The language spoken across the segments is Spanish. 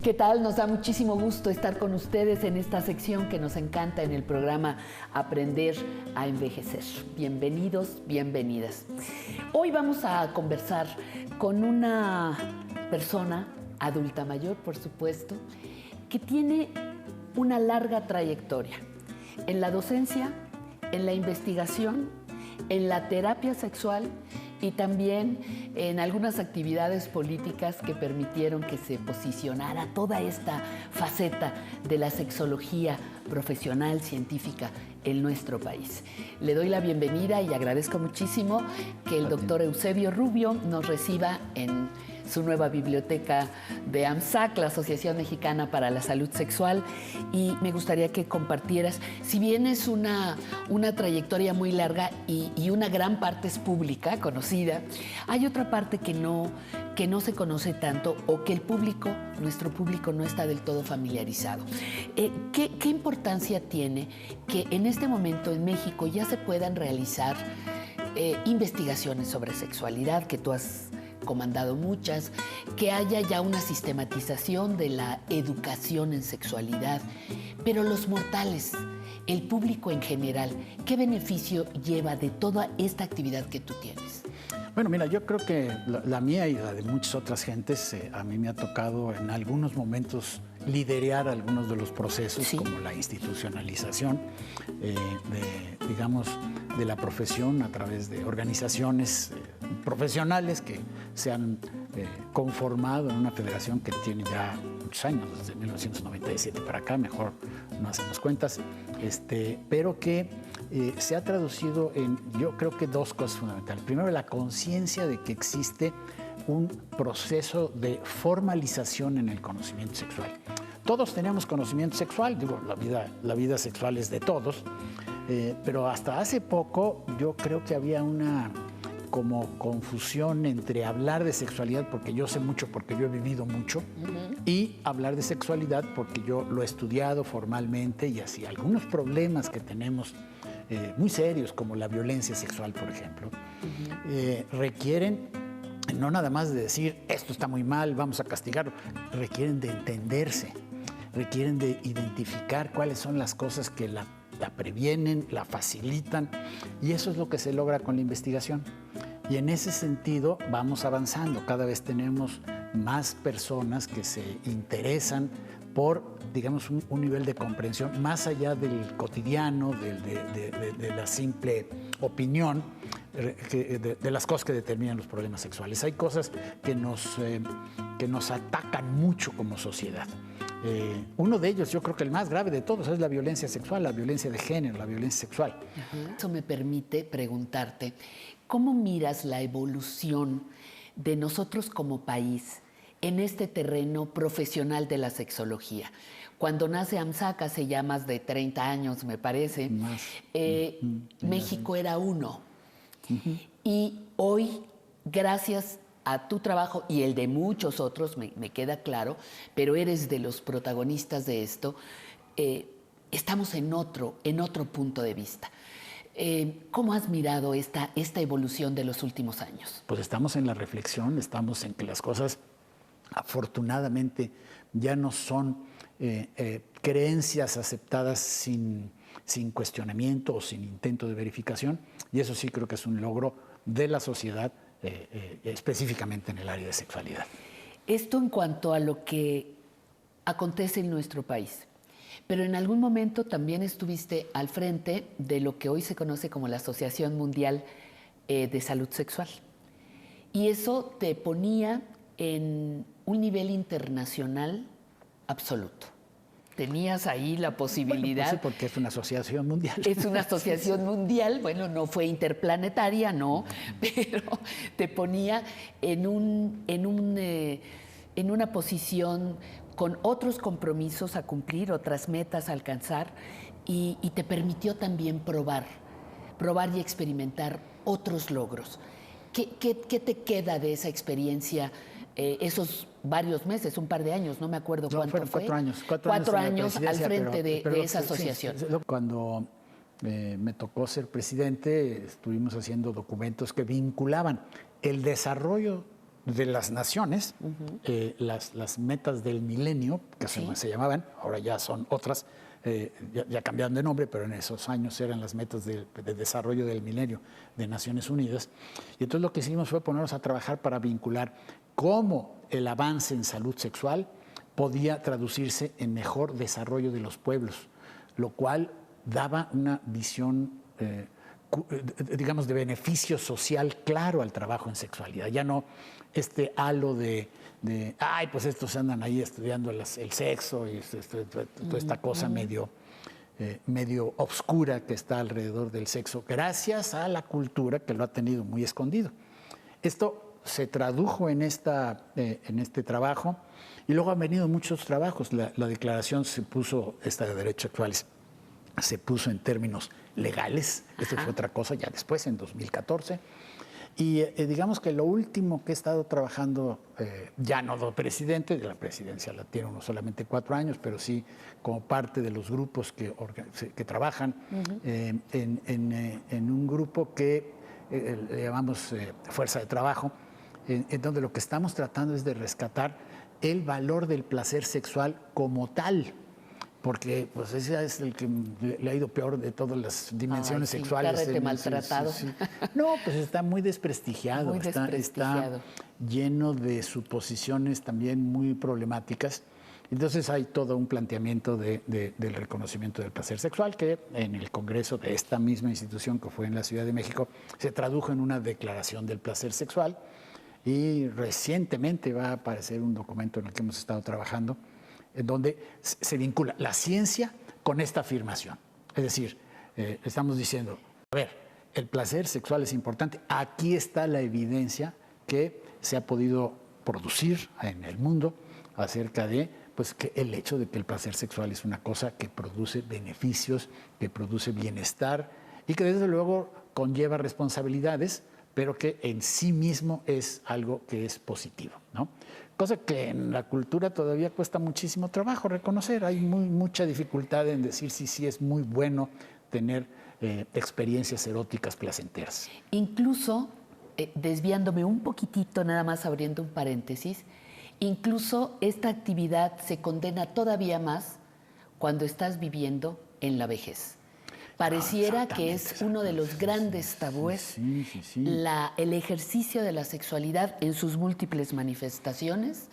¿Qué tal? Nos da muchísimo gusto estar con ustedes en esta sección que nos encanta en el programa Aprender a Envejecer. Bienvenidos, bienvenidas. Hoy vamos a conversar con una persona adulta mayor, por supuesto, que tiene una larga trayectoria en la docencia, en la investigación, en la terapia sexual y también en algunas actividades políticas que permitieron que se posicionara toda esta faceta de la sexología profesional, científica en nuestro país. Le doy la bienvenida y agradezco muchísimo que el doctor Eusebio Rubio nos reciba en su nueva biblioteca de AMSAC, la Asociación Mexicana para la Salud Sexual, y me gustaría que compartieras, si bien es una trayectoria muy larga y una gran parte es pública, conocida, hay otra parte que no se conoce tanto o que nuestro público no está del todo familiarizado. ¿Qué importancia tiene que en este momento en México ya se puedan realizar investigaciones sobre sexualidad, que tú has comandado muchas, que haya ya una sistematización de la educación en sexualidad, pero los mortales, el público en general, ¿qué beneficio lleva de toda esta actividad que tú tienes? Bueno, mira, yo creo que la mía y la de muchas otras gentes, a mí me ha tocado en algunos momentos liderar algunos de los procesos, sí, como la institucionalización de la profesión a través de organizaciones profesionales que se han conformado en una federación que tiene ya muchos años, desde 1997 para acá, mejor no hacemos cuentas, pero que se ha traducido en, yo creo que dos cosas fundamentales. Primero, la conciencia de que existe un proceso de formalización en el conocimiento sexual. Todos tenemos conocimiento sexual, digo, la vida sexual es de todos, pero hasta hace poco yo creo que había una como confusión entre hablar de sexualidad porque yo sé mucho, porque yo he vivido mucho, y hablar de sexualidad porque yo lo he estudiado formalmente y así. Algunos problemas que tenemos muy serios, como la violencia sexual, por ejemplo, requieren no nada más de decir esto está muy mal, vamos a castigarlo, requieren de entenderse, requieren de identificar cuáles son las cosas que la previenen, la facilitan, y eso es lo que se logra con la investigación. Y en ese sentido vamos avanzando, cada vez tenemos más personas que se interesan por, digamos, un nivel de comprensión más allá del cotidiano, de la simple opinión, de las cosas que determinan los problemas sexuales. Hay cosas que nos atacan mucho como sociedad. Uno de ellos, yo creo que el más grave de todos, es la violencia sexual, la violencia de género, la violencia sexual. Eso me permite preguntarte, ¿cómo miras la evolución de nosotros como país en este terreno profesional de la sexología? Cuando nace AMSAC hace ya más de 30 años, me parece, México era uno. Y hoy, gracias a tu trabajo y el de muchos otros, me queda claro, pero eres de los protagonistas de esto, estamos en otro punto de vista. ¿Cómo has mirado esta evolución de los últimos años? Pues estamos en la reflexión, estamos en que las cosas afortunadamente ya no son creencias aceptadas sin cuestionamiento o sin intento de verificación, y eso sí creo que es un logro de la sociedad, específicamente en el área de sexualidad. Esto en cuanto a lo que acontece en nuestro país, pero en algún momento también estuviste al frente de lo que hoy se conoce como la Asociación Mundial de Salud Sexual, y eso te ponía en un nivel internacional absoluto. Tenías ahí la posibilidad... Bueno, pues sí, porque es una asociación mundial. Es una asociación mundial, bueno, no fue interplanetaria, no, pero te ponía en una posición con otros compromisos a cumplir, otras metas a alcanzar, y te permitió también probar y experimentar otros logros. ¿Qué te queda de esa experiencia? Esos varios meses, un par de años, no me acuerdo cuánto fue. 4 años. 4 años al frente de esa asociación. Sí, cuando me tocó ser presidente, estuvimos haciendo documentos que vinculaban el desarrollo de las naciones, las metas del milenio, que se llamaban, ahora ya son otras, ya cambiaron de nombre, pero en esos años eran las metas de desarrollo del milenio de Naciones Unidas. Y entonces lo que hicimos fue ponernos a trabajar para vincular cómo el avance en salud sexual podía traducirse en mejor desarrollo de los pueblos, lo cual daba una visión, digamos, de beneficio social claro al trabajo en sexualidad. Ya no este halo ay, pues estos andan ahí estudiando el sexo y toda esta cosa medio obscura que está alrededor del sexo, gracias a la cultura que lo ha tenido muy escondido. Esto se tradujo en este trabajo y luego han venido muchos trabajos. La declaración esta de derechos sexuales, se puso en términos legales. Esto fue otra cosa ya después, en 2014. Y digamos que lo último que he estado trabajando, ya no de presidente, de la presidencia la tiene uno solamente 4 años, pero sí como parte de los grupos que trabajan en un grupo que le llamamos Fuerza de Trabajo, en donde lo que estamos tratando es de rescatar el valor del placer sexual como tal, porque pues ese es el que le ha ido peor de todas las dimensiones sexuales. Cárrete maltratado. Sí. No, pues está muy desprestigiado. Está lleno de suposiciones también muy problemáticas. Entonces hay todo un planteamiento del reconocimiento del placer sexual que en el Congreso de esta misma institución, que fue en la Ciudad de México, se tradujo en una declaración del placer sexual, y recientemente va a aparecer un documento en el que hemos estado trabajando, en donde se vincula la ciencia con esta afirmación. Es decir, estamos diciendo, a ver, el placer sexual es importante. Aquí está la evidencia que se ha podido producir en el mundo acerca de que el hecho de que el placer sexual es una cosa que produce beneficios, que produce bienestar y que desde luego conlleva responsabilidades, pero que en sí mismo es algo que es positivo, ¿no? Cosa que en la cultura todavía cuesta muchísimo trabajo reconocer. Hay mucha dificultad en decir si sí es muy bueno tener experiencias eróticas placenteras. Incluso, desviándome un poquitito, nada más abriendo un paréntesis, incluso esta actividad se condena todavía más cuando estás viviendo en la vejez. Pareciera que es uno de los grandes tabúes, el ejercicio de la sexualidad en sus múltiples manifestaciones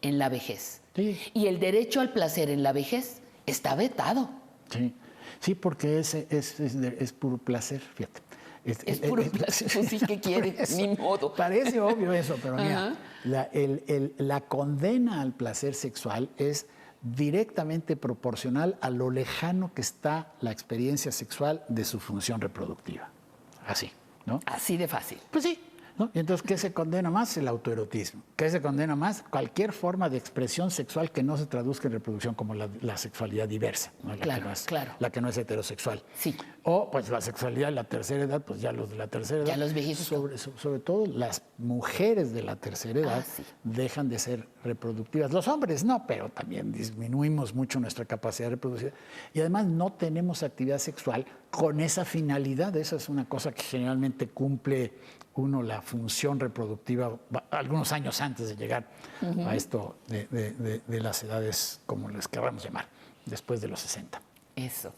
en la vejez. Sí. Y el derecho al placer en la vejez está vetado. Sí, porque es puro placer, fíjate. Es puro placer, pues sí que quiere, ni modo. Parece obvio eso, pero mira, la condena al placer sexual es directamente proporcional a lo lejano que está la experiencia sexual de su función reproductiva. Así, ¿no? Así de fácil. Pues sí, ¿no? Y entonces, ¿qué se condena más? El autoerotismo. ¿Qué se condena más? Cualquier forma de expresión sexual que no se traduzca en reproducción, como la sexualidad diversa, ¿no? La que no es heterosexual. Sí. O pues la sexualidad de la tercera edad, pues ya los de la tercera edad. Ya los viejitos. Sobre todo las mujeres de la tercera edad dejan de ser reproductivas. Los hombres no, pero también disminuimos mucho nuestra capacidad de reproducir. Y además no tenemos actividad sexual con esa finalidad. Esa es una cosa que generalmente cumple uno la función reproductiva algunos años antes de llegar a esto de las edades, como les queramos llamar, después de los 60. Eso.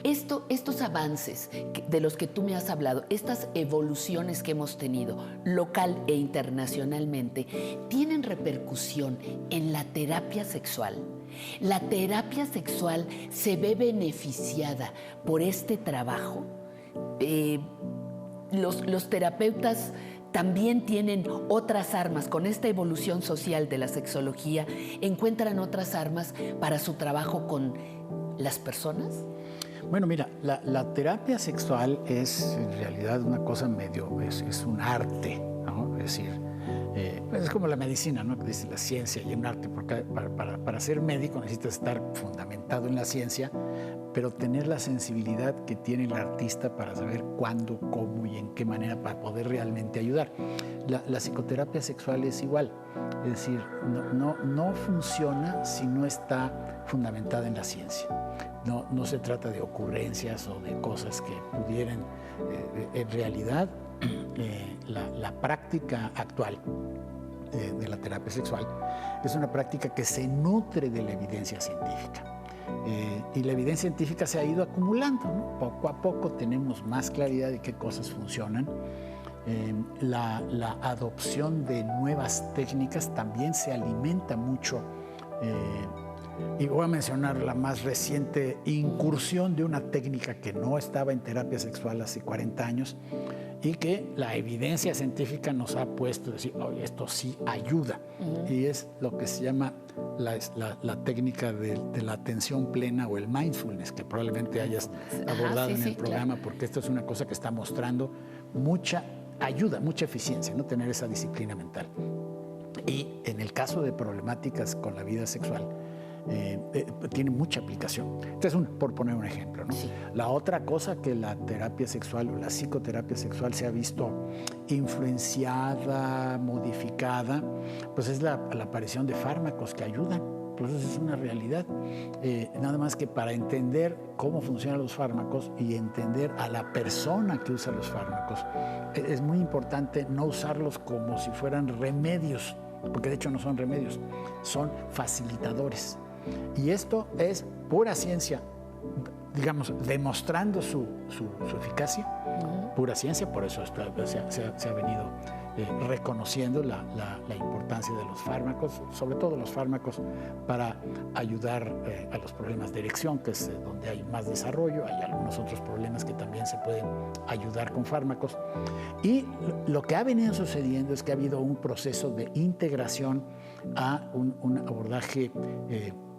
Estos avances de los que tú me has hablado, estas evoluciones que hemos tenido local e internacionalmente, ¿tienen repercusión en la terapia sexual? ¿La terapia sexual se ve beneficiada por este trabajo? Los terapeutas también tienen otras armas. Con esta evolución social de la sexología, ¿encuentran otras armas para su trabajo con las personas? Bueno, mira, la terapia sexual es en realidad una cosa es un arte, ¿no? Es decir, pues es como la medicina, ¿no? Que dice la ciencia y un arte, porque para ser médico necesitas estar fundamentado en la ciencia, pero tener la sensibilidad que tiene el artista para saber cuándo, cómo y en qué manera para poder realmente ayudar. La psicoterapia sexual es igual, es decir, no funciona si no está fundamentada en la ciencia. No se trata de ocurrencias o de cosas que pudieran, en realidad, la práctica actual de la terapia sexual es una práctica que se nutre de la evidencia científica. Y la evidencia científica se ha ido acumulando, ¿no? Poco a poco tenemos más claridad de qué cosas funcionan. La adopción de nuevas técnicas también se alimenta mucho. Y voy a mencionar la más reciente incursión de una técnica que no estaba en terapia sexual hace 40 años y que la evidencia científica nos ha puesto a decir, oye, esto sí ayuda. Y es lo que se llama la técnica de la atención plena o el mindfulness, que probablemente hayas abordado en el programa, claro. Porque esto es una cosa que está mostrando mucha ayuda, mucha eficiencia, ¿no? Tener esa disciplina mental. Y en el caso de problemáticas con la vida sexual, tiene mucha aplicación. Entonces, por poner un ejemplo, ¿no? Sí. La otra cosa que la terapia sexual o la psicoterapia sexual se ha visto influenciada, modificada, pues es la aparición de fármacos que ayudan. Pues eso es una realidad. Nada más que para entender cómo funcionan los fármacos y entender a la persona que usa los fármacos, es muy importante no usarlos como si fueran remedios, porque de hecho no son remedios, son facilitadores. Y esto es pura ciencia, digamos, demostrando su eficacia, pura ciencia, por eso se ha venido reconociendo la importancia de los fármacos, sobre todo los fármacos para ayudar a los problemas de erección, que es donde hay más desarrollo. Hay algunos otros problemas que también se pueden ayudar con fármacos. Y lo que ha venido sucediendo es que ha habido un proceso de integración a un abordaje,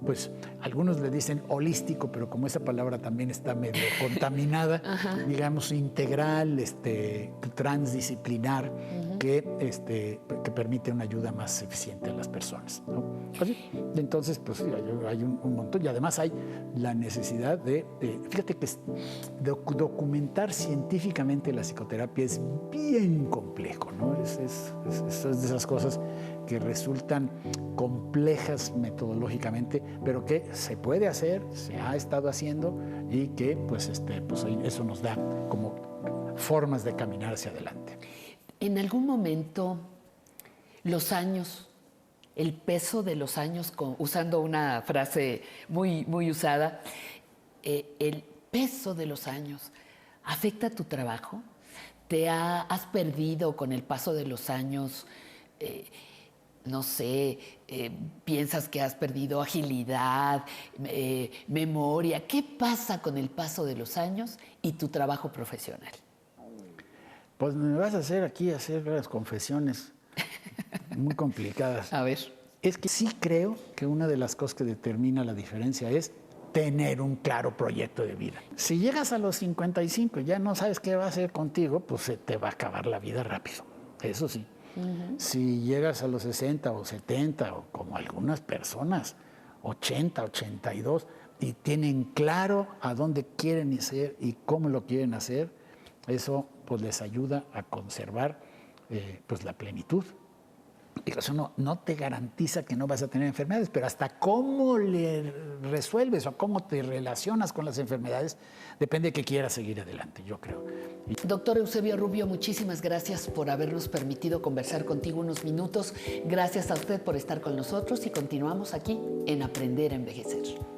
pues algunos le dicen holístico, pero como esa palabra también está medio contaminada, digamos integral, transdisciplinar, que permite una ayuda más eficiente a las personas, ¿no? Así. Entonces, pues hay un montón, y además hay la necesidad fíjate que documentar científicamente la psicoterapia es bien complejo, ¿no? Es de esas cosas que resultan complejas metodológicamente, pero que se puede hacer, se ha estado haciendo y que pues eso nos da como formas de caminar hacia adelante. En algún momento los años, el peso de los años, usando una frase muy, muy usada, el peso de los años afecta tu trabajo. ¿Has perdido con el paso de los años, no sé, piensas que has perdido agilidad, memoria? ¿Qué pasa con el paso de los años y tu trabajo profesional? Pues me vas a hacer las confesiones muy complicadas. A ver. Es que sí creo que una de las cosas que determina la diferencia es tener un claro proyecto de vida. Si llegas a los 55 y ya no sabes qué va a hacer contigo, pues se te va a acabar la vida rápido. Eso sí. Si llegas a los 60 o 70 o como algunas personas, 80, 82, y tienen claro a dónde quieren ir y cómo lo quieren hacer, eso pues les ayuda a conservar pues la plenitud. Y eso no te garantiza que no vas a tener enfermedades, pero hasta cómo le resuelves o cómo te relacionas con las enfermedades depende de que quieras seguir adelante, yo creo. Doctor Eusebio Rubio, muchísimas gracias por habernos permitido conversar contigo unos minutos. Gracias a usted por estar con nosotros y continuamos aquí en Aprender a Envejecer.